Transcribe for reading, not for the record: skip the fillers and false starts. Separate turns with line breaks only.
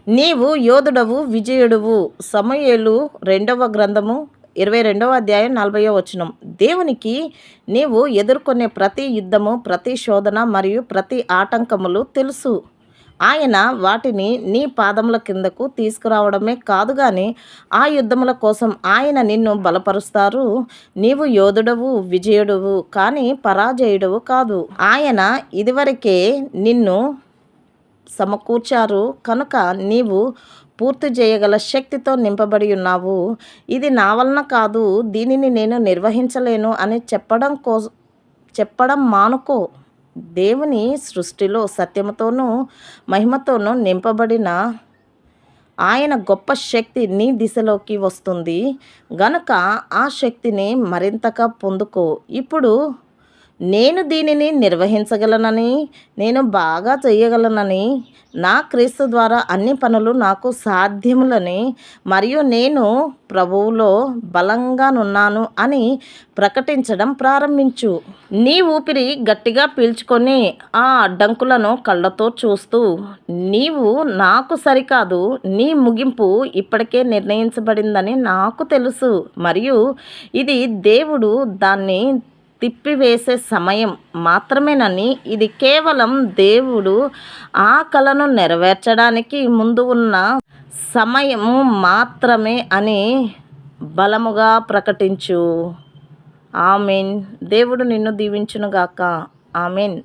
నీవు యోధుడవు, విజయుడువు. సమూయేలు 2వ గ్రంథము 22వ అధ్యాయం 40వ వచనం. దేవునికి నీవు ఎదుర్కొనే ప్రతి యుద్ధము, ప్రతి శోధన మరియు ప్రతి ఆటంకములు తెలుసు. ఆయన వాటిని నీ పాదముల కిందకు తీసుకురావడమే కాదు గాని ఆ యుద్ధముల కోసం ఆయన నిన్ను బలపరుస్తారు. నీవు యోధుడవు, విజయుడువు, కానీ పరాజయుడవు కాదు. ఆయన ఇదివరకే నిన్ను సమకూర్చారు కనుక నీవు పూర్తి చేయగల శక్తితో నింపబడి ఉన్నావు. ఇది నా వలన కాదు, దీనిని నేను నిర్వహించలేను అని చెప్పడం మానుకో. దేవుని సృష్టిలో సత్యముతోనూ మహిమతోనూ నింపబడిన ఆయన గొప్ప శక్తి నీ దిశలోకి వస్తుంది గనుక ఆ శక్తిని మరింతగా పొందుకో. ఇప్పుడు నేను దీనిని నిర్వహించగలనని, నేను బాగా చేయగలనని, నా క్రీస్తు ద్వారా అన్ని పనులు నాకు సాధ్యములని మరియు నేను ప్రభువులో బలంగానున్నాను అని ప్రకటించడం ప్రారంభించు. నీ ఊపిరి గట్టిగా పీల్చుకొని ఆ అడ్డంకులను కళ్ళతో చూస్తూ, నీవు నాకు సరికాదు, నీ ముగింపు ఇప్పటికే నిర్ణయించబడిందని నాకు తెలుసు మరియు ఇది దేవుడు దాన్ని తిప్పివేసే సమయం మాత్రమేనని, ఇది కేవలం దేవుడు ఆ కలను నెరవేర్చడానికి ముందు ఉన్న సమయము మాత్రమే అని బలముగా ప్రకటించు. ఆమెన్. దేవుడు నిన్ను దీవించునుగాక. ఆమెన్.